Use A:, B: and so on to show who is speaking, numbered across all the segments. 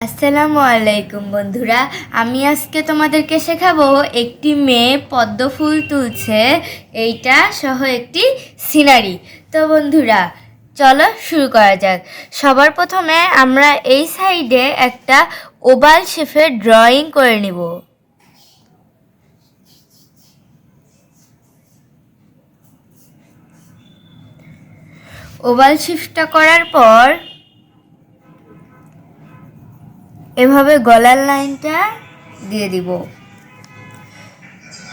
A: আসসালামু আলাইকুম বন্ধুরা, আমি আজকে তোমাদেরকে শেখাবো একটি মেয়ে পদ্ম ফুল তুলছে এইটা সহ একটি সিনারি। তো বন্ধুরা চলো শুরু করা যাক। সবার প্রথমে আমরা এই সাইডে একটা ওভাল শেপের ড্রয়িং করে নিব। ওভাল শেপটা করার পর এভাবে গলার লাইনটা দিয়ে দিব।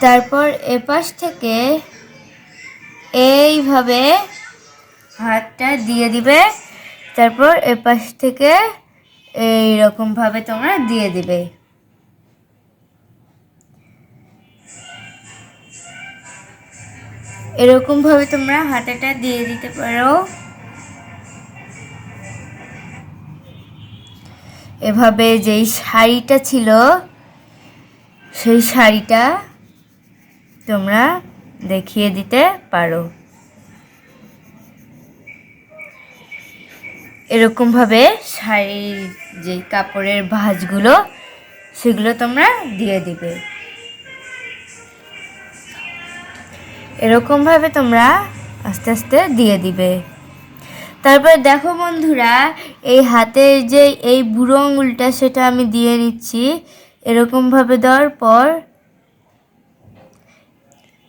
A: তারপর এপাশ থেকে এইভাবে হাতটা দিয়ে দিবে। তারপর এপাশ থেকে এইরকমভাবে তোমরা দিয়ে দিবে। এরকমভাবে তোমরা হাতাটা দিয়ে দিতে পারো। এভাবে যেই শাড়িটা ছিল সেই শাড়িটা তোমরা দেখিয়ে দিতে পারো। এরকমভাবে শাড়ির যে কাপড়ের ভাঁজগুলো সেগুলো তোমরা দিয়ে দিবে। এরকমভাবে তোমরা আস্তে আস্তে দিয়ে দিবে। তারপর দেখো বন্ধুরা, এই হাতের যে এই বুড়ো আঙুলটা সেটা আমি দিয়ে নিচ্ছি। এরকমভাবে দেওয়ার পর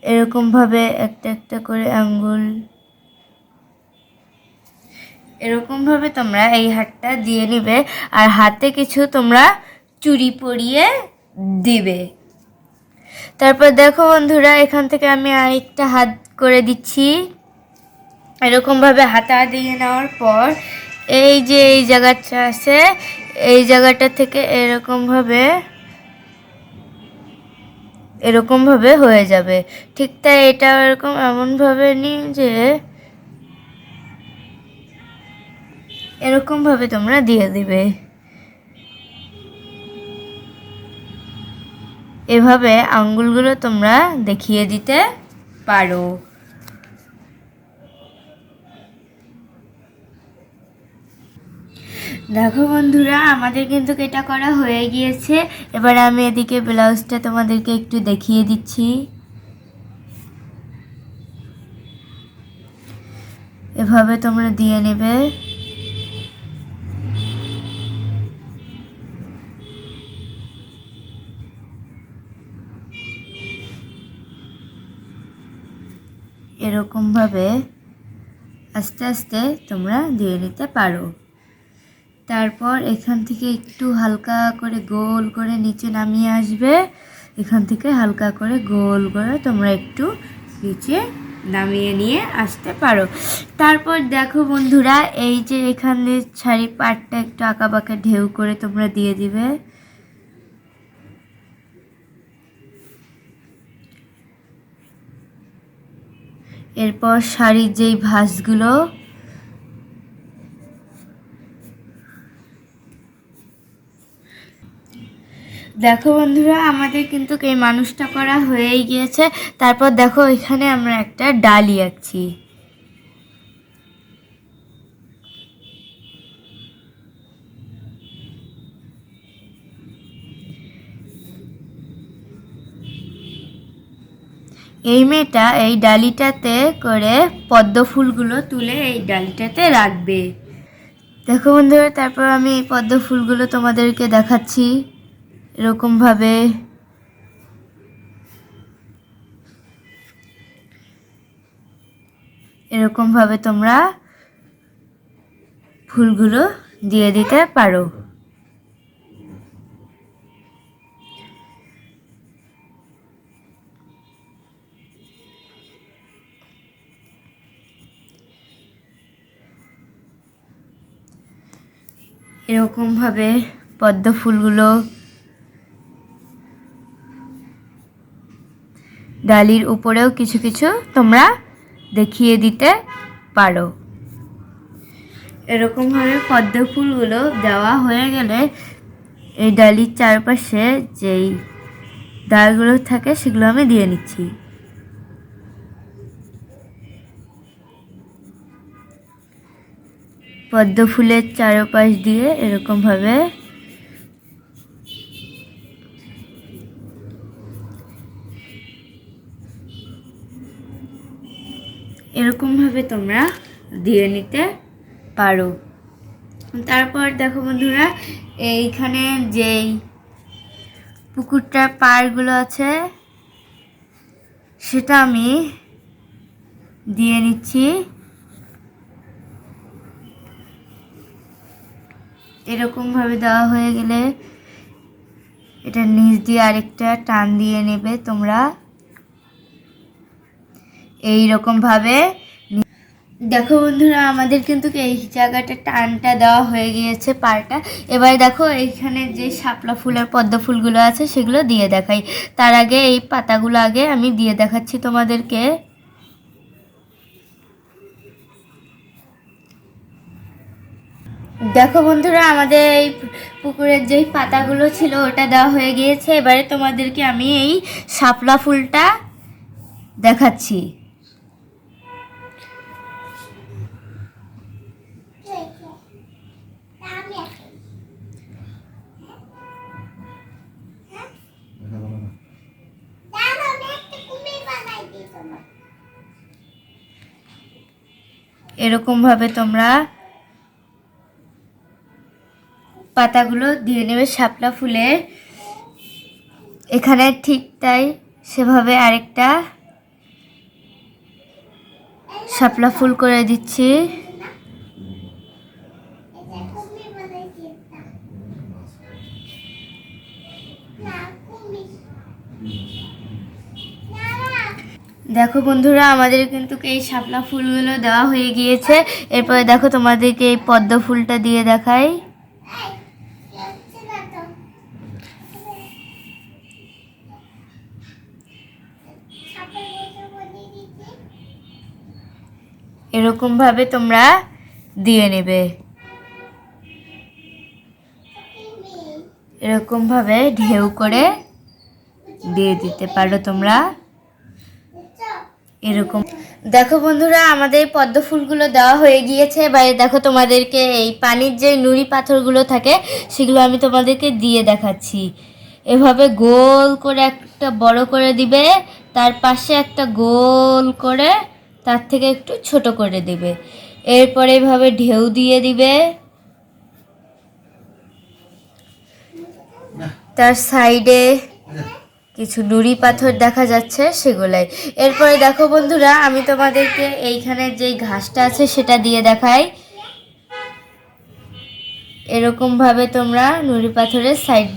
A: এরকমভাবে একটা একটা করে আঙ্গুল এরকমভাবে তোমরা এই হাতটা দিয়ে নিবে। আর হাতে কিছু তোমরা চুড়ি পরিয়ে দিবে। তারপর দেখো বন্ধুরা, এখান থেকে আমি আরেকটা হাত করে দিচ্ছি। এরকমভাবে হাতা দিয়ে নেওয়ার পর এই যে এই জায়গাটা আছে, এই জায়গাটা থেকে এরকমভাবে হয়ে যাবে। ঠিক তাই এটা এমনভাবে নিয়ে যে এরকমভাবে তোমরা দিয়ে দিবে। এভাবে আঙ্গুলগুলো তোমরা দেখিয়ে দিতে পারো। দেখো বন্ধুরা, আমাদের কিন্তু এটা করা হয়ে গিয়েছে। এবার আমি এদিকে ব্লাউজটা তোমাদেরকে একটু দেখিয়ে দিচ্ছি। এভাবে তোমরা দিয়ে নেবে। এরকমভাবে আস্তে আস্তে তোমরা দিয়ে নিতে পারো। তারপর এখান থেকে একটু হালকা করে গোল করে নিচে নামিয়ে আসবে। এখান থেকে হালকা করে গোল করে তোমরা একটু নিচে নামিয়ে নিয়ে আসতে পারো। তারপর দেখো বন্ধুরা, এই যে এখানে শাড়ি পাটটা একটু আঁকা বাঁকা ঢেউ করে তোমরা দিয়ে দিবে। এরপর শাড়ির যেই ভাঁজগুলো দেখো বন্ধুরা, আমাদের কিন্তু এই মানুষটা করা হয়েই গিয়েছে। তারপর দেখো এখানে আমরা একটা ডালি আঁকছি। এই মেয়েটা এই ডালিটাতে করে পদ্ম ফুলগুলো তুলে এই ডালিটাতে রাখবে। দেখো বন্ধুরা, তারপর আমি এই পদ্ম ফুলগুলো তোমাদেরকে দেখাচ্ছি। এরকমভাবে তোমরা ফুলগুলো দিয়ে দিতে পারো। এরকমভাবে পদ্ম ফুলগুলো ডালির উপরেও কিছু কিছু তোমরা দেখিয়ে দিতে পারো। এরকমভাবে পদ্ম ফুলগুলো দেওয়া হয়ে গেলে এই ডালির চারপাশে যেই ডালগুলো থাকে সেগুলো আমি দিয়ে নিচ্ছি। পদ্ম ফুলের চারপাশ দিয়ে এরকমভাবে এরকমভাবে তোমরা দিয়ে নিতে পারো। তারপর দেখো বন্ধুরা, এইখানে যেই পুকুরটার পাড়গুলো আছে সেটা আমি দিয়ে নিচ্ছি। এরকমভাবে দেওয়া হয়ে গেলে এটা নিচ দিয়ে আরেকটা টান দিয়ে নেবে তোমরা এইরকমভাবে। দেখো বন্ধুরা, আমাদের কিন্তু এই জায়গাটা টানটা দেওয়া হয়ে গিয়েছে পাড়টা। এবার দেখো এইখানে যে শাপলা ফুল আর পদ্ম ফুলগুলো আছে সেগুলো দিয়ে দেখাই। তার আগে এই পাতাগুলো আগে আমি দিয়ে দেখাচ্ছি তোমাদেরকে। দেখো বন্ধুরা, আমাদের এই পুকুরের যেই পাতাগুলো ছিল ওটা দেওয়া হয়ে গিয়েছে। এবারে তোমাদেরকে আমি এই শাপলা ফুলটা দেখাচ্ছি। এরকমভাবে তোমরা পাতাগুলো দিয়ে নেবে শাপলা ফুলের। এখানে ঠিক তাই সেভাবে আরেকটা শাপলা ফুল করে দিচ্ছি। দেখো বন্ধুরা, আমাদের কিন্তু এই শাপলা ফুলগুলো দেওয়া হয়ে গিয়েছে। এরপরে দেখো তোমাদেরকে এই পদ্ম ফুলটা দিয়ে দেখাই। এরকমভাবে তোমরা দিয়ে নেবে। এরকমভাবে ঢেউ করে দিয়ে দিতে পারো তোমরা। এরকম দেখো বন্ধুরা, আমাদের পদ্ম ফুলগুলো দেওয়া হয়ে গিয়েছে। এবারে দেখো তোমাদেরকে এই পানির যে নুড়ি পাথরগুলো থাকে সেগুলো আমি তোমাদেরকে দিয়ে দেখাচ্ছি। এভাবে গোল করে একটা বড় করে দিবে, তার পাশে একটা গোল করে তার থেকে একটু ছোট করে দিবে। এরপরে এভাবে ঢেউ দিয়ে দিবে তার সাইডে কিছু নুড়ি পাথর দেখা যাচ্ছে সেগুলাই। এরপরে দেখো বন্ধুরা, আমি তোমাদেরকে এইখানে যেই ঘাসটা আছে সেটা দিয়ে দেখাই। এরকমভাবে তোমরা নুড়ি পাথরের সাইড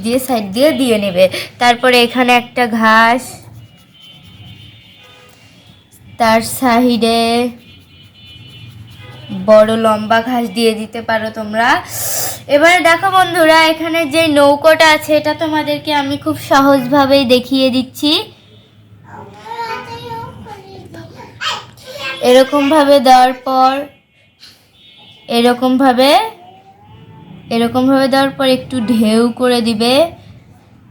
A: দিয়ে দিয়ে নেবে। তারপরে এখানে একটা ঘাস, তার সাইডে বড় লম্বা ঘাস দিয়ে দিতে পারো তোমরা। এবারে দেখো বন্ধুরা, এখানে যে নৌকোটা আছে এটা তোমাদেরকে আমি খুব সহজভাবেই দেখিয়ে দিচ্ছি। এরকমভাবে দেওয়ার পর এরকমভাবে দেওয়ার পর একটু ঢেউ করে দিবে।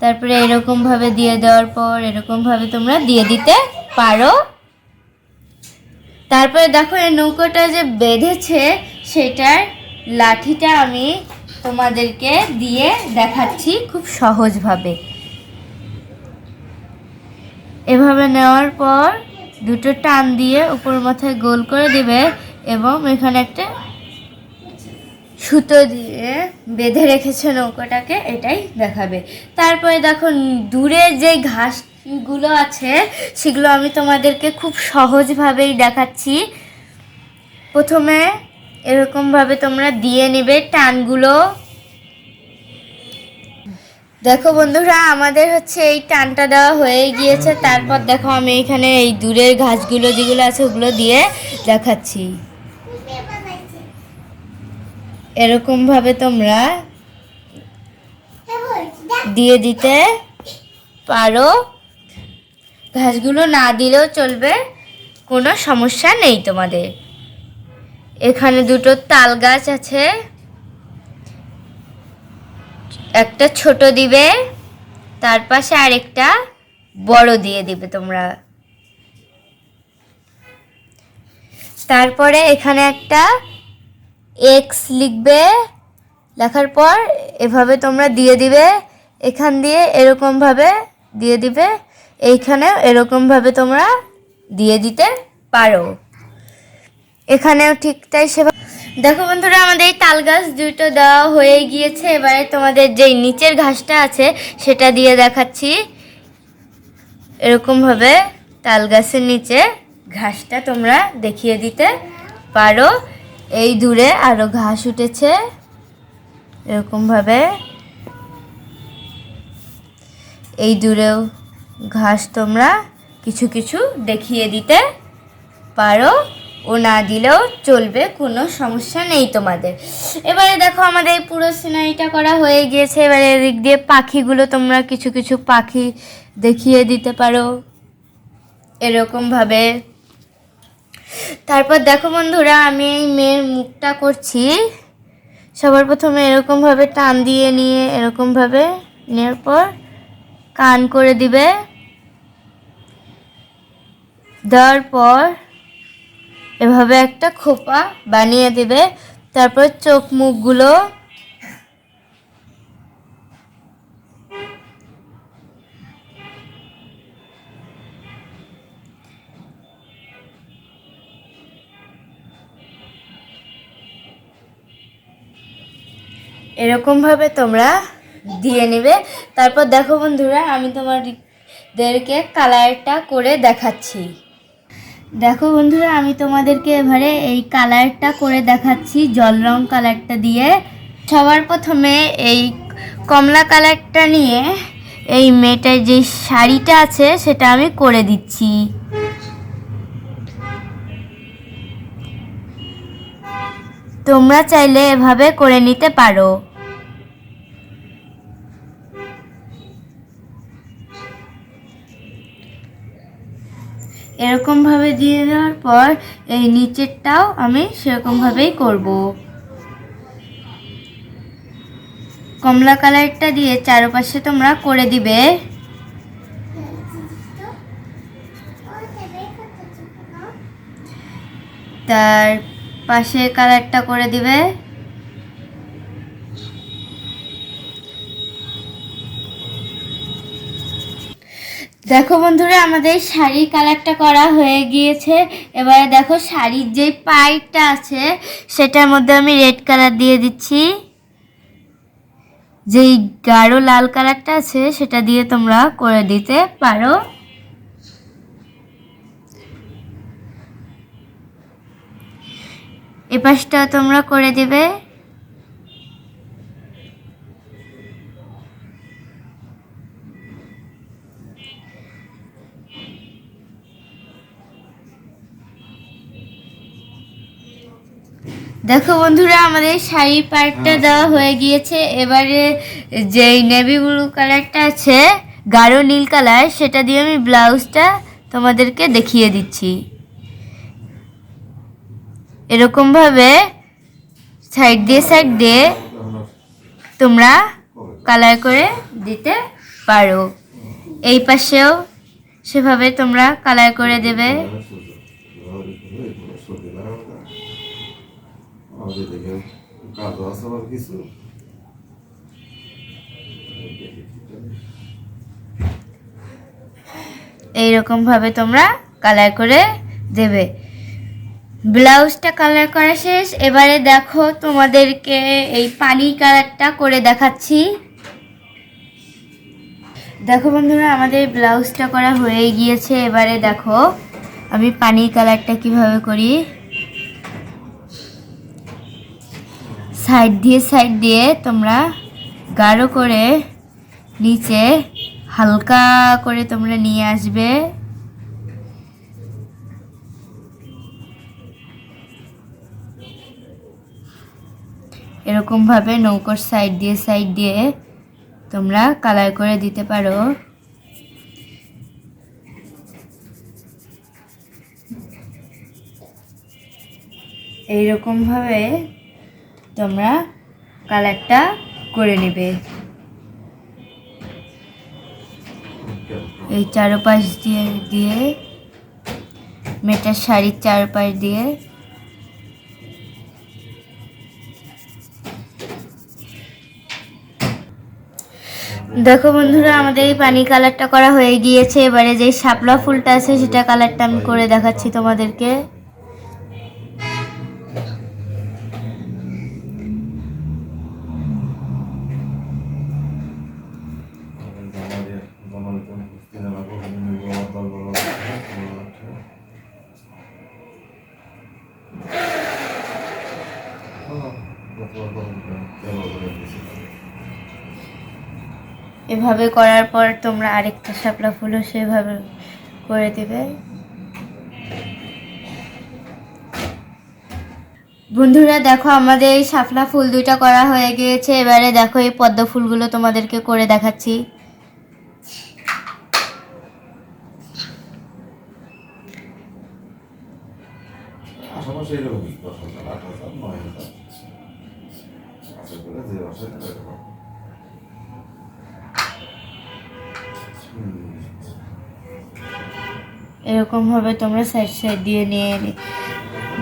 A: তারপরে এরকমভাবে দিয়ে দেওয়ার পর এরকমভাবে তোমরা দিয়ে দিতে পারো। তারপরে দেখো এই নৌকোটা যে বেঁধেছে সেটার লাঠিটা আমি তোমাদেরকে দিয়ে দেখাচ্ছি খুব সহজভাবে। এভাবে নেওয়ার পর দুটো টান দিয়ে উপর মাথায় গোল করে দিবে এবং এখানে একটা সুতো দিয়ে বেঁধে রেখেছে নৌকাটাকে, এটাই দেখাবে। তারপরে দেখো দূরে যে ঘাসগুলো আছে সেগুলো আমি তোমাদেরকে খুব সহজভাবেই দেখাচ্ছি। প্রথমে এরকমভাবে তোমরা দিয়ে নেবে টানগুলো। দেখো বন্ধুরা, আমাদের এই টানটা দেওয়া হয়ে গিয়েছে। তারপর দেখো আমি এখানে এই দূরের ঘাসগুলো যেগুলো আছে ওগুলো দিয়ে দেখাচ্ছি। এরকমভাবে তোমরা দিয়ে দিতে পারো। ঘাসগুলো না দিলেও চলবে, কোনো সমস্যা নেই তোমাদের। এখানে দুটো তাল গাছ আছে, একটা ছোট দিবে, তার পাশে আরেকটা বড় দিয়ে দিবে তোমরা। তারপরে এখানে একটা এক্স লিখবে, লেখার পর এভাবে তোমরা দিয়ে দিবে। এখান দিয়ে এরকমভাবে দিয়ে দিবে, এইখানে এরকমভাবে তোমরা দিয়ে দিতে পারো। এখানেও ঠিক তাই সেভাবে। দেখো বন্ধুরা, আমাদের এই তাল গাছ দুটো দেওয়া হয়ে গিয়েছে। এবারে তোমাদের যেই নিচের ঘাসটা আছে সেটা দিয়ে দেখাচ্ছি। এরকমভাবে তাল গাছের নিচে ঘাসটা তোমরা দেখিয়ে দিতে পারো। এই দূরে আরও ঘাস উঠেছে, এরকমভাবে এই দূরেও ঘাস তোমরা কিছু কিছু দেখিয়ে দিতে পারো, ও না দিলেও চলবে, কোনো সমস্যা নেই তোমাদের। এবারে দেখো আমাদের এই পুরো সিনারিটা করা হয়ে গিয়েছে। এবারে এদিক দিয়ে পাখিগুলো তোমরা কিছু কিছু পাখি দেখিয়ে দিতে পারো এরকমভাবে। তারপর দেখো বন্ধুরা, আমি এই মেয়ের মুখটা করছি। সবার প্রথমে এরকমভাবে টান দিয়ে নিয়ে এরকমভাবে নেওয়ার পর কান করে দিবে, দেওয়ার পর এভাবে একটা খোপা বানিয়ে দিবে। তারপর চোখ মুখগুলো এরকমভাবে তোমরা দিয়ে নেবে। তারপর দেখো বন্ধুরা, আমি তোমাদেরকে কালারটা করে দেখাচ্ছি। দেখো বন্ধুরা, আমি তোমাদেরকে এবারে এই কালারটা করে দেখাচ্ছি, জল রং কালারটা দিয়ে। সবার প্রথমে এই কমলা কালারটা নিয়ে এই মেয়েটার যে শাড়িটা আছে সেটা আমি করে দিচ্ছি। তোমরা চাইলে এভাবে করে নিতে পারো। এরকমভাবে দিয়ে দেওয়ার পর এই নিচেরটাও আমি সেরকমভাবেই করব। কমলা কালারটা দিয়ে চারপাশে তোমরা করে দিবে। তার পাশে কালারটা করে দিবে। দেখো বন্ধুরা, আমাদের শাড়ির কালারটা করা হয়ে গিয়েছে। এবারে দেখো শাড়ির যে পাইপটা আছে সেটার মধ্যে আমি রেড কালার দিয়ে দিচ্ছি। যেই গাঢ় লাল কালারটা আছে সেটা দিয়ে তোমরা করে দিতে পারো। এ পাশটা তোমরা করে দিবে। দেখো বন্ধুরা, আমাদের শাড়ির পার্টটা দেওয়া হয়ে গিয়েছে। এবারে যেই নেভি ব্লু কালারটা আছে, গাঢ় নীল কালার, সেটা দিয়ে আমি ব্লাউজটা তোমাদেরকে দেখিয়ে দিচ্ছি। এরকমভাবে সাইড দিয়ে তোমরা কালার করে দিতে পারো। এই পাশেও সেভাবে তোমরা কালার করে দেবে। এইরকম ভাবে তোমরা কালার করে দেবে। ব্লাউজটা কালার করা শেষ। এবারে দেখো তোমাদেরকে এই পানি কালারটা করে দেখাচ্ছি। দেখো বন্ধুরা, আমাদের ব্লাউজটা করা হয়ে গিয়েছে। এবারে দেখো আমি পানি কালারটা কিভাবে করি। সাইড দিয়ে তোমরা গাঢ় করে নিচে হালকা করে তোমরা নিয়ে আসবে। এরকমভাবে নৌকোর সাইড দিয়ে তোমরা কালার করে দিতে পারো। এইরকমভাবে তোমরা কালারটা করে নেবে। এই চারপাশ দিয়ে মেয়েটার শাড়ির চারপাশ দিয়ে দেখো বন্ধুরা, আমাদের এই পানি কালারটা করা হয়ে গিয়েছে। এবারে যে শাপলা ফুলটা আছে সেটা কালারটা আমি করে দেখাচ্ছি তোমাদেরকে। এভাবে করার পর তোমরা আরেকটা শাপলা ফুলও সেভাবে করে দিবে। বন্ধুরা দেখো আমাদের এই শাপলা ফুল দুইটা করা হয়ে গিয়েছে। এবারে দেখো এই পদ্ম ফুলগুলো তোমাদেরকে করে দেখাচ্ছি। এরকম ভাবে তোমরা সাইড সাইড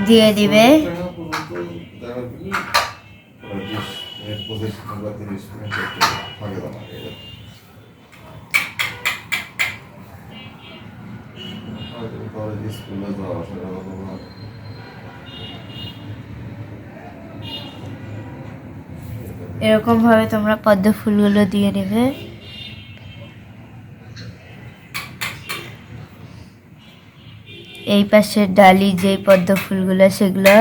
A: দিয়ে দিবে। এরকম ভাবে তোমরা পদ্ম ফুলগুলো দিয়ে নেবে। এই পাশের ডালি যে পদ্ম ফুলগুলো সেগুলো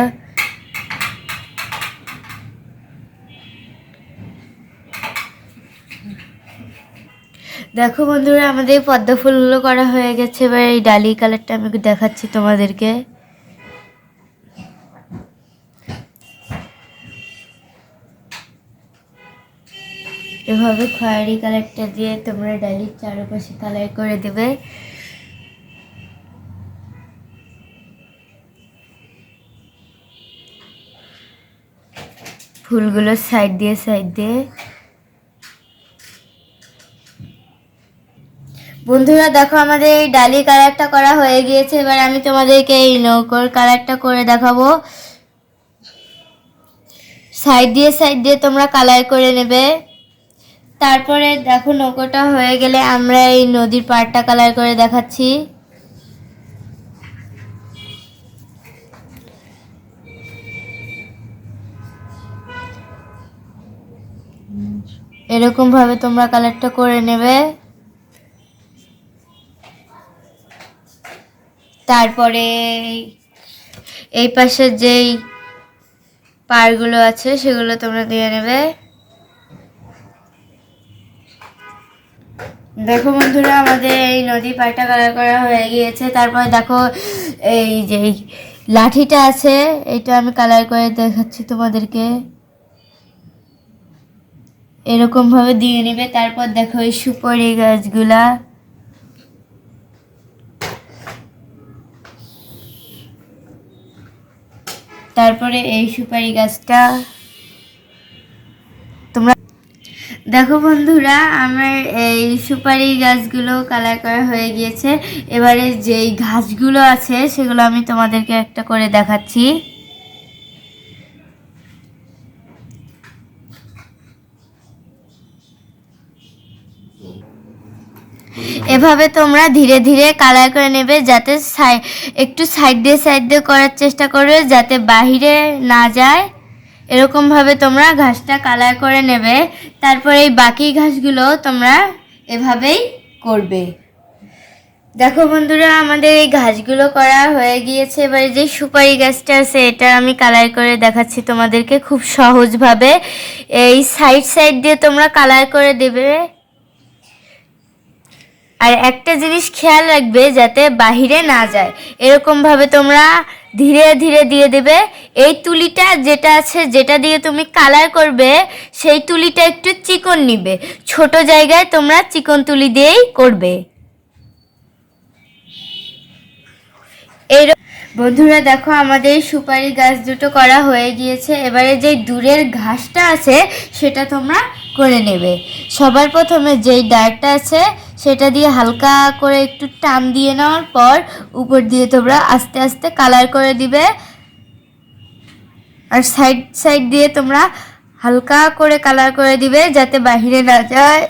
A: দেখো বন্ধুরা আমাদের পদ্ম ফুলগুলো করা হয়ে গেছে। এবার এই ডালি কালারটা আমি দেখাচ্ছি তোমাদেরকে। এভাবে খয়েরি কালারটা দিয়ে তোমরা ডালির চারপাশে কালার করে দেবে। ফুলগুলো সাইড দিয়ে বন্ধুরা দেখো আমাদের এই ডালি কালারটা করা হয়ে গিয়েছে। এবার আমি তোমাদেরকে এই নৌকোর কালারটা করে দেখাবো। সাইড দিয়ে তোমরা কালার করে নেবে। তারপরে দেখো নৌকোটা হয়ে গেলে আমরা এই নদীর পাড়টা কালার করে দেখাচ্ছি। এরকম ভাবে তোমরা কালারটা করে নেবে। তারপরে এই পাশের যেই পাড়গুলো আছে সেগুলো তোমরা দিয়ে নেবে। দেখো বন্ধুরা আমাদের এই নদী পাড়টা কালার করা হয়ে গিয়েছে। তারপর দেখো এই যে লাঠিটা আছে এটা আমি কালার করে দেখাচ্ছি তোমাদেরকে। এরকম ভাবে দিয়ে নেবে। তারপর দেখো এই সুপারি গাছগুলা, তারপরে এই সুপারি গাছটা তোমরা দেখো বন্ধুরা আমার এই সুপারি গাছগুলো কালার করা হয়ে গিয়েছে। এবারে যেই ঘাসগুলো আছে সেগুলো আমি তোমাদেরকে একটা করে দেখাচ্ছি। এভাবে তোমরা ধীরে ধীরে কালার করে নেবে, যাতে একটু সাইড দিয়ে করার চেষ্টা করবে যাতে বাহিরে না যায়। এরকমভাবে তোমরা ঘাসটা কালার করে নেবে। তারপরে এই বাকি ঘাসগুলো তোমরা এভাবেই করবে। দেখো বন্ধুরা আমাদের এই ঘাসগুলো করা হয়ে গিয়েছে। এবারে যে সুপারি গাছটা আছে এটা আমি কালার করে দেখাচ্ছি তোমাদেরকে খুব সহজভাবে। এই সাইড দিয়ে তোমরা কালার করে দেবে। আর একটা জিনিস খেয়াল রাখবে যাতে বাহিরে না যায়। এরকমভাবে তোমরা ধীরে ধীরে দিয়ে দেবে। এই তুলিটা যেটা আছে যেটা দিয়ে তুমি কালার করবে সেই তুলিটা একটু চিকন নিবে। ছোট জায়গায় তোমরা চিকন তুলি দিয়েই করবে। এই বন্ধুরা দেখো আমাদের সুপারি গাছ দুটো করা হয়ে গিয়েছে। এবারে যে দূরের ঘাসটা আছে সেটা তোমরা করে নেবে। সবার প্রথমে যেই ডাঁটটা আছে সেটা দিয়ে হালকা করে একটু টান দিয়ে নেওয়ার পর উপর দিয়ে তোমরা আস্তে আস্তে কালার করে দিবে। আর সাইড দিয়ে তোমরা হালকা করে কালার করে দিবে যাতে বাহিরে না যায়।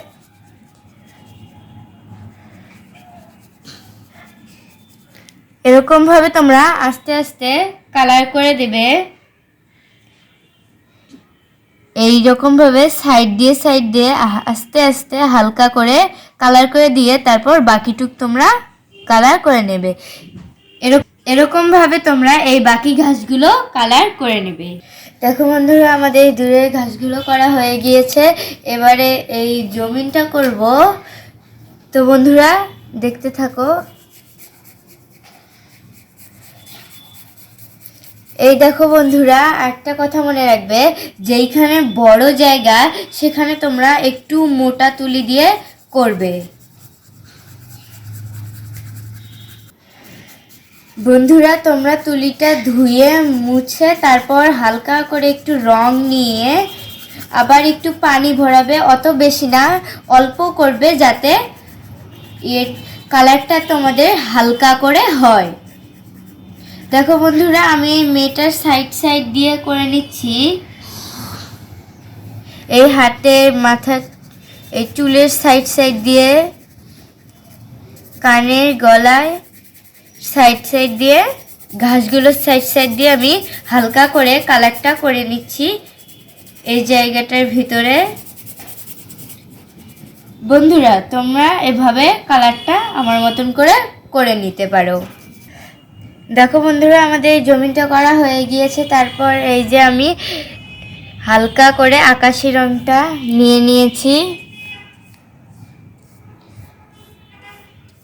A: এরকম ভাবে তোমরা আস্তে আস্তে কালার করে দেবে। এই রকম ভাবে সাইড দিয়ে আস্তে আস্তে হালকা করে কালার করে দিয়ে তারপর বাকিটুক তোমরা কালার করে নেবে। এরকম ভাবে তোমরা এই বাকি ঘাসগুলো কালার করে নেবে। দেখো বন্ধুরা, আমাদের দূরের ঘাসগুলো করা হয়ে গিয়েছে। এবারে এই জমিনটা করব। তো বন্ধুরা দেখতে থাকো। এই দেখো বন্ধুরা, একটা কথা মনে রাখবে, যেইখানে বড় জায়গা সেখানে তোমরা একটু মোটা তুলি দিয়ে করবে। বন্ধুরা, তোমরা তুলিটা ধুয়ে মুছে তারপর হালকা করে একটু রং নিয়ে আবার একটু পানি ভরাবে, অত বেশি না, অল্প করবে, যাতে কালারটা তোমাদের হালকা করে হয়। দেখো বন্ধুরা, আমি এই মেয়েটার সাইড সাইড দিয়ে করে নিচ্ছি। এই হাতের মাথা, এই চুলের সাইড সাইড দিয়ে, কানের গলায় সাইড সাইড দিয়ে, ঘাসগুলোর সাইড সাইড দিয়ে আমি হালকা করে কালারটা করে নিচ্ছি এই জায়গাটার ভিতরে। বন্ধুরা, তোমরা এভাবে কালারটা আমার মতন করে করে নিতে পারো। দেখো বন্ধুরা, আমাদের এই জমিটা করা হয়ে গিয়েছে। তারপর এই যে আমি হালকা করে আকাশি রংটা নিয়ে নিয়েছি।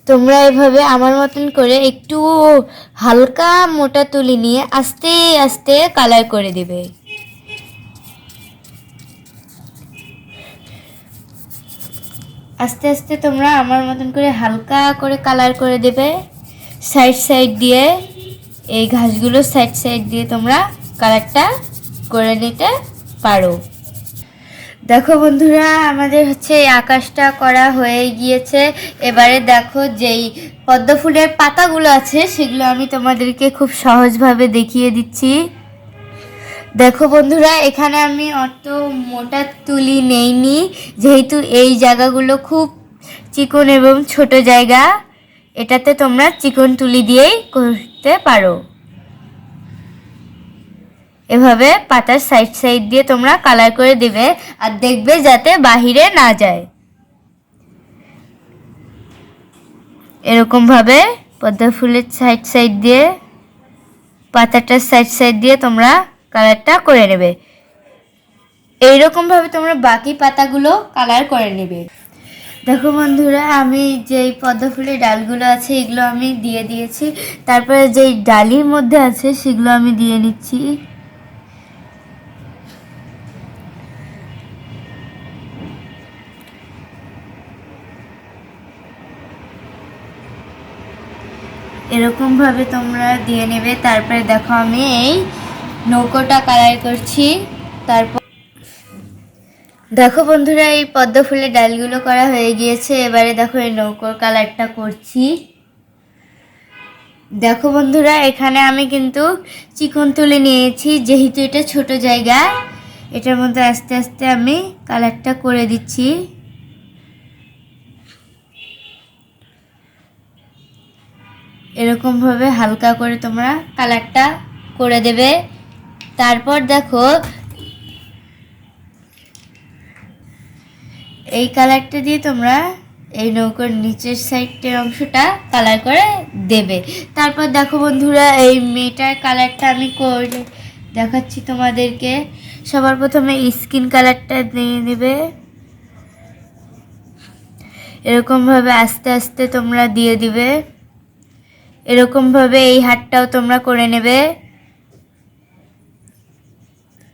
A: তোমরা এভাবে আমার মতন করে একটু হালকা মোটা তুলি নিয়ে আস্তে আস্তে কালার করে দেবে। আস্তে আস্তে তোমরা আমার মতন করে হালকা করে কালার করে দেবে সাইড সাইড দিয়ে। এই ঘাসগুলোর সাইড সাইড দিয়ে তোমরা কালারটা করে নিতে পারো। দেখো বন্ধুরা, আমাদের এই আকাশটা করা হয়ে গিয়েছে। এবারে দেখো, যেই পদ্ম ফুলের পাতাগুলো আছে সেগুলো আমি তোমাদেরকে খুব সহজভাবে দেখিয়ে দিচ্ছি। দেখো বন্ধুরা, এখানে আমি অত মোটা তুলি নেইনি, যেহেতু এই জায়গাগুলো খুব চিকন এবং ছোট জায়গা। এটাতে তোমরা চিকন তুলি দিয়েই করতে পারো। এভাবে পাতার সাইড সাইড দিয়ে তোমরা কালার করে দেবে, আর দেখবে যাতে বাহিরে না যায়। এরকম ভাবে পদ্ম ফুলের সাইড সাইড দিয়ে, পাতাটার সাইড সাইড দিয়ে তোমরা কালারটা করে নেবে। এইরকম ভাবে তোমরা বাকি পাতাগুলো কালার করে নেবে। দেখো বন্ধুরা, আমি যেই পদ্ম ফুলের ডালগুলো আছে এগুলো আমি দিয়ে দিয়েছি। তারপরে যেই ডালির মধ্যে আছে সেগুলো আমি দিয়ে নিচ্ছি। এরকম ভাবে তোমরা দিয়ে নেবে। তারপরে দেখো, আমি এই নৌকোটা কালার করছি। তারপর দেখো বন্ধুরা, এই পদ্ম ফুলের ডালগুলো করা হয়ে গিয়েছে। এবারে দেখো, এই নৌকোর কালারটা করছি। দেখো বন্ধুরা, এখানে আমি কিন্তু চিকন তুলে নিয়েছি, যেহেতু এটা ছোট জায়গা। এটার মধ্যে আস্তে আস্তে আমি কালারটা করে দিচ্ছি। এরকমভাবে হালকা করে তোমরা কালারটা করে দেবে। তারপর দেখো, এই কালারটা দিয়ে তোমরা এই নৌকোর নিচের সাইডের অংশটা কালার করে দেবে। তারপর দেখো বন্ধুরা, এই মেয়েটার কালারটা আমি করে দেখাচ্ছি তোমাদেরকে। সবার প্রথমে স্কিন কালারটা দিয়ে নেবে। এরকমভাবে আস্তে আস্তে তোমরা দিয়ে দিবে। এরকমভাবে এই হাতটাও তোমরা করে নেবে,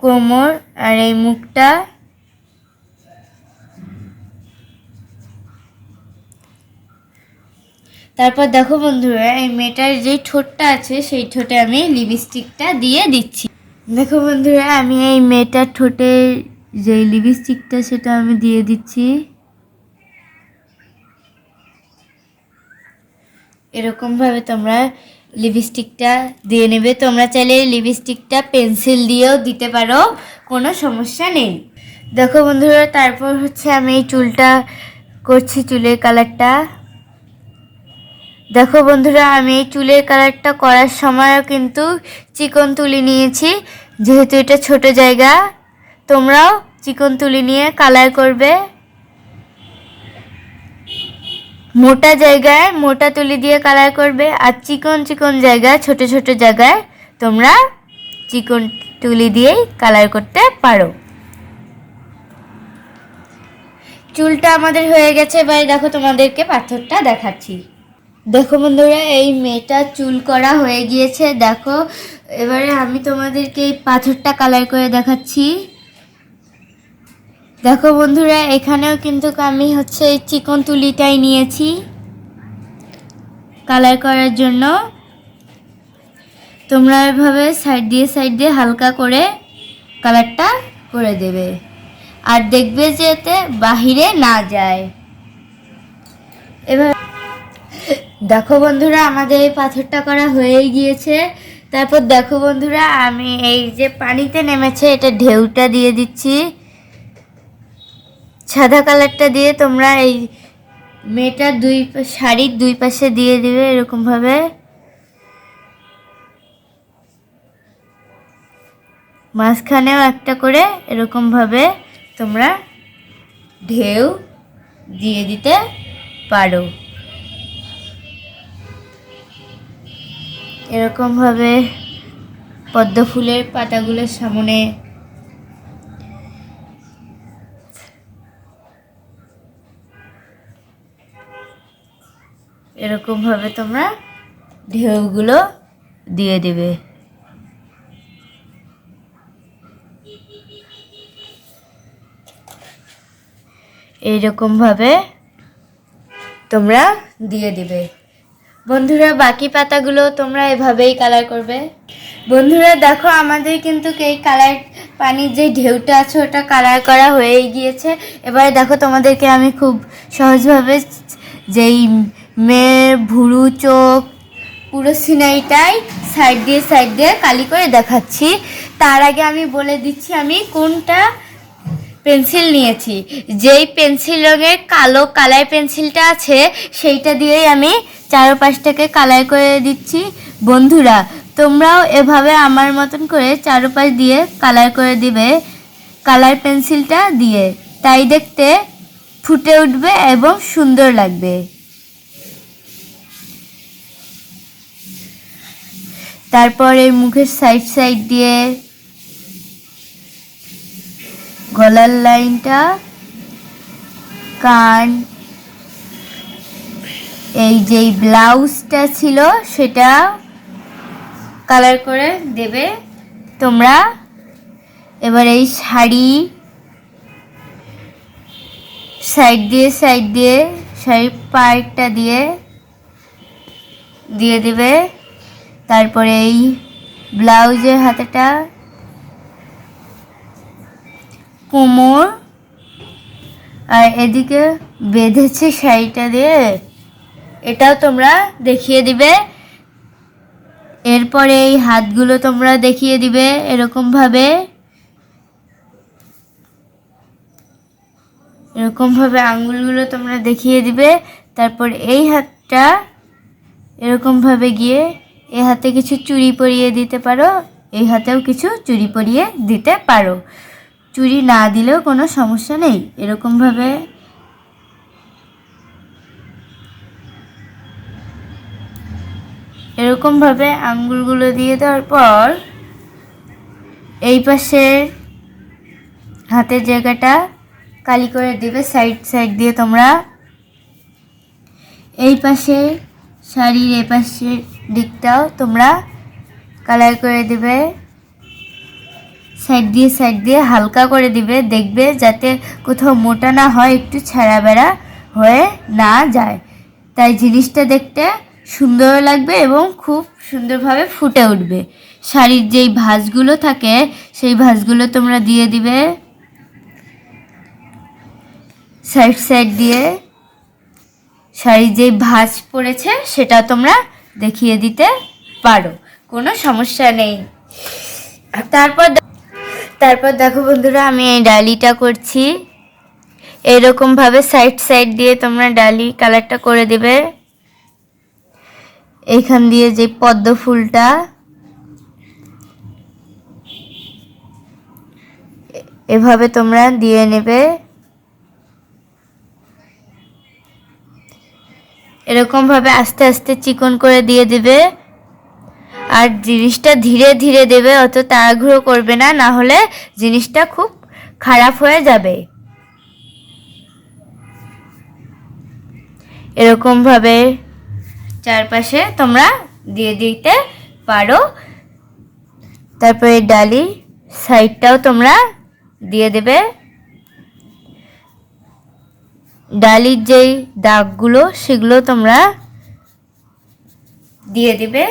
A: কোমর আর এই মুখটা। তারপর দেখো বন্ধুরা, এই মেয়েটার যে ঠোঁটটা আছে সেই ঠোঁটে আমি লিপস্টিকটা দিয়ে দিচ্ছি। দেখো বন্ধুরা, আমি এই মেয়েটার ঠোঁটে যে লিপস্টিকটা সেটা আমি দিয়ে দিচ্ছি। এরকমভাবে তোমরা লিপস্টিকটা দিয়ে নেবে। তোমরা চাইলে লিপস্টিকটা পেন্সিল দিয়েও দিতে পারো, কোনো সমস্যা নেই। দেখো বন্ধুরা, তারপর আমি এই চুলটা করছি, চুলের কালারটা। দেখো বন্ধুরা, আমি এই চুলের কালারটা করার সময়ও কিন্তু চিকন তুলি নিয়েছি, যেহেতু এটা ছোট জায়গা। তোমরাও চিকন তুলি নিয়ে কালার করবে। মোটা জায়গায় মোটা তুলি দিয়ে কালার করবে, আর চিকন চিকন জায়গায়, ছোট ছোট জায়গায় তোমরা চিকন তুলি দিয়েই কালার করতে পারো। চুলটা আমাদের হয়ে গেছে, এবার দেখো তোমাদেরকে পাথরটা দেখাচ্ছি। দেখো বন্ধুরা, এই মেয়েটার চুল করা হয়ে গিয়েছে। দেখো এবারে আমি তোমাদেরকে এই পাথরটা কালার করে দেখাচ্ছি। দেখো বন্ধুরা, এখানেও কিন্তু আমি এই চিকন তুলিটাই নিয়েছি কালার করার জন্য। তোমরা এভাবে সাইড দিয়ে হালকা করে কালারটা করে দেবে, আর দেখবে যে এতে বাহিরে না যায়। এবার দেখো বন্ধুরা, আমাদের এই পাথরটা করা হয়ে গিয়েছে। তারপর দেখো বন্ধুরা, আমি এই যে পানিতে নেমেছে এটা ঢেউটা দিয়ে দিচ্ছি। সাদা কালারটা দিয়ে তোমরা এই মেয়েটার শাড়ির দুই পাশে দিয়ে দিবে এরকমভাবে। মাঝখানেও একটা করে এরকমভাবে তোমরা ঢেউ দিয়ে দিতে পারো। এরকমভাবে পদ্ম ফুলের পাতাগুলোর সামনে এরকমভাবে তোমরা ঢেউগুলো দিয়ে দেবে। এইরকমভাবে তোমরা দিয়ে দিবে। বন্ধুরা, বাকি পাতাগুলো তোমরা এভাবেই কালার করবে। বন্ধুরা দেখো, আমাদের কিন্তু এই কালার পানির যে ঢেউটা আছে ওটা কালার করা হয়ে গিয়েছে। এবারে দেখো তোমাদেরকে আমি খুব সহজভাবে যেই মেয়ের ভুরু, চোখ, পুরো সিনারিটাই সাইড দিয়ে কালি করে দেখাচ্ছি। তার আগে আমি বলে দিচ্ছি আমি কোনটা পেন্সিল নিয়েছি। যেই পেন্সিল রঙের কালো কালার পেন্সিলটা আছে সেইটা দিয়েই আমি চারপাশটাকে কালার করে দিচ্ছি। বন্ধুরা, তোমরাও এভাবে আমার মতন করে চারপাশ দিয়ে কালার করে দিবে কালার পেন্সিলটা দিয়ে, তাই দেখতে ফুটে উঠবে এবং সুন্দর লাগবে। তারপর এই মুখের সাইড দিয়ে গলার লাইনটা, কান, এই যেই ব্লাউজটা ছিল সেটা কালার করে দেবে তোমরা। এবার এই শাড়ি সাইড দিয়ে শাড়ির পাড়টা দিয়ে দেবে। তারপরে এই ব্লাউজের হাতাটা, কোমর, আর এদিকে বেঁধেছে শাড়িটা দিয়ে, এটাও তোমরা দেখিয়ে দিবে। এরপরে এই হাতগুলো তোমরা দেখিয়ে দিবে এরকমভাবে আঙ্গুলগুলো তোমরা দেখিয়ে দিবে। তারপর এই হাতটা এরকমভাবে গিয়ে এই হাতে কিছু চুড়ি পরিয়ে দিতে পারো, এই হাতেও কিছু চুড়ি পরিয়ে দিতে পারো। চুড়ি না দিলেও কোনো সমস্যা নেই। এরকমভাবে আঙ্গুলগুলো দিয়ে দেওয়ার পর এই পাশের হাতের জায়গাটা কালি করে দিবে সাইড দিয়ে তোমরা। এই পাশে শাড়ির এই পাশের দিকটাও তোমরা কালার করে দিবে, সাইড দিয়ে হালকা করে দিবে। দেখবে যাতে কোথাও মোটা না হয়, একটু ছেঁড়া বেড়া হয়ে না যায়, তাই জিনিসটা দেখতে সুন্দর লাগবে এবং খুব সুন্দরভাবে ফুটে উঠবে। শাড়ির যেই ভাঁজগুলো থাকে সেই ভাঁজগুলো তোমরা দিয়ে দিবে সাইড দিয়ে। শাড়ির যেই ভাঁজ পড়েছে সেটা তোমরা দেখিয়ে দিতে পারো, কোনো সমস্যা নেই। তারপর দেখো বন্ধুরা, আমি এই ডালিটা করছি। এরকমভাবে সাইড দিয়ে তোমরা ডালি কালারটা করে দেবে। এইখান দিয়ে যে পদ্ম ফুলটা এভাবে তোমরা দিয়ে নেবে। এরকমভাবে আস্তে চিকন করে দিয়ে দেবে। আর জিনিসটা ধীরে ধীরে দেবে, অত তাড়াহুড়ো করবে না, না হলে জিনিসটা খুব খারাপ হয়ে যাবে। এরকমভাবে চারপাশে তোমরা দিয়ে দিতে পারো। তারপরে ডালি সাইডটাও তোমরা দিয়ে দেবে। ডালির যেই দাগগুলো সেগুলো তোমরা দিয়ে দিবে।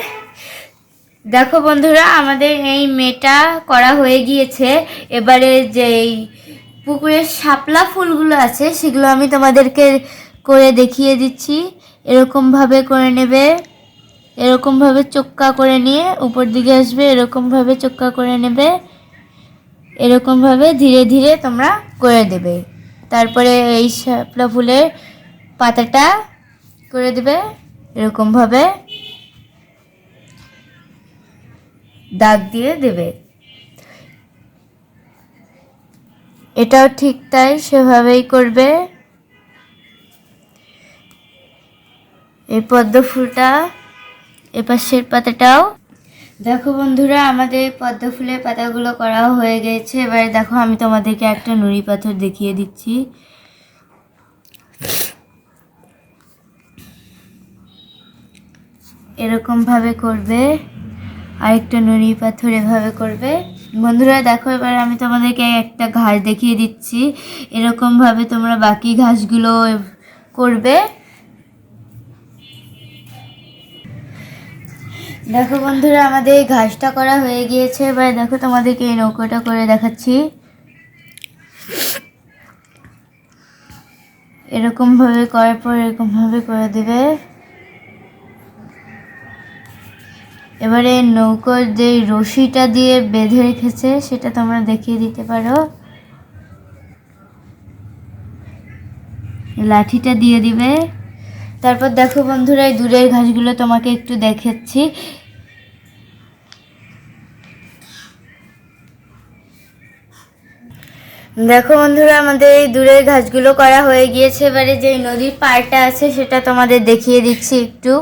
A: দেখো বন্ধুরা, আমাদের এই মেটা করা হয়ে গিয়েছে। এবারে যেই পুকুরের শাপলা ফুলগুলো আছে সেগুলো আমি তোমাদেরকে করে দেখিয়ে দিচ্ছি। এরকমভাবে করে নেবে, এরকমভাবে চোক্কা করে নিয়ে উপর দিকে আসবে, এরকমভাবে চোক্কা করে নেবে, এরকমভাবে ধীরে ধীরে তোমরা করে দেবে। তারপরে এই শাপলা ফুলের পাতাটা করে দেবে, এরকমভাবে দাগ দিয়ে দেবে। এটাও ঠিক তাই, সেভাবেই করবে। এই পদ্ম ফুলটা, এপাশের পাতাটাও। দেখো বন্ধুরা, আমাদের পদ্ম ফুলের পাতাগুলো করা হয়ে গেছে। এবারে দেখো, আমি তোমাদেরকে একটা নুড়ি পাথর দেখিয়ে দিচ্ছি। এরকমভাবে করবে, আরেকটা নুড়ি পাথর এভাবে করবে। বন্ধুরা দেখো, এবার আমি তোমাদেরকে একটা ঘাস দেখিয়ে দিচ্ছি। এরকমভাবে তোমরা বাকি ঘাসগুলো করবে। দেখো বন্ধুরা, আমাদের এই ঘাসটা করা হয়ে গিয়েছে। এবার দেখো, তোমাদেরকে এই নৌকোটা করে দেখাচ্ছি। এরকমভাবে করার পর এরকমভাবে করে দেবে। এবারে নৌকোর যে রশিটা দিয়ে বেঁধে রেখেছে সেটা তোমরা দেখিয়ে দিতে পারো। লাঠিটা দিয়ে দিবে। তারপর দেখো বন্ধুরা, এই দূরের ঘাসগুলো তোমাকে একটু দেখাচ্ছি। দেখো বন্ধুরা, আমাদের এই দূরের ঘাসগুলো করা হয়ে গিয়েছে। এবারে যে নদীর পাড়টা আছে সেটা তোমাদের দেখিয়ে দিচ্ছি একটু।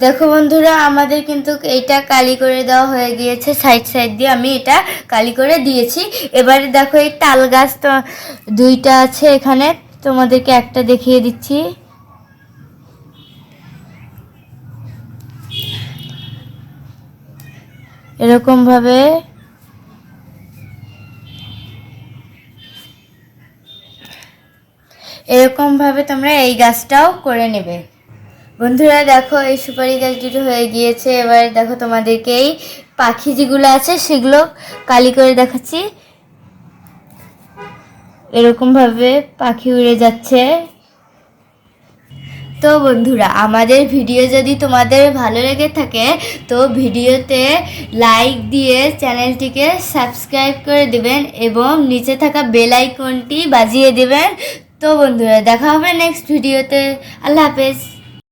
A: দেখো বন্ধুরা, আমাদের কিন্তু এইটা কালি করে দেওয়া হয়ে গিয়েছে। সাইড সাইড দিয়ে আমি এটা কালি করে দিয়েছি। এবারে দেখো, এই তাল গাছ তো দুইটা আছে এখানে, তোমাদেরকে একটা দেখিয়ে দিচ্ছি। এরকমভাবে তোমরা এই গাছটাও করে নেবে। বন্ধুরা দেখো, এই সুপারি গাছ দুটো হয়ে গিয়েছে। এবার দেখো, তোমাদেরকে এই পাখি যেগুলো আছে সেগুলো কালি করে দেখাচ্ছি। এরকমভাবে পাখি উড়ে যাচ্ছে। তো বন্ধুরা, আমাদের ভিডিও যদি তোমাদের ভালো লেগে থাকে তো ভিডিওতে লাইক দিয়ে চ্যানেলটিকে সাবস্ক্রাইব করে দেবেন এবং নিচে থাকা বেল আইকনটি বাজিয়ে দেবেন। তো বন্ধুরা, দেখা হবে নেক্সট ভিডিওতে। আল্লাহ হাফেজ।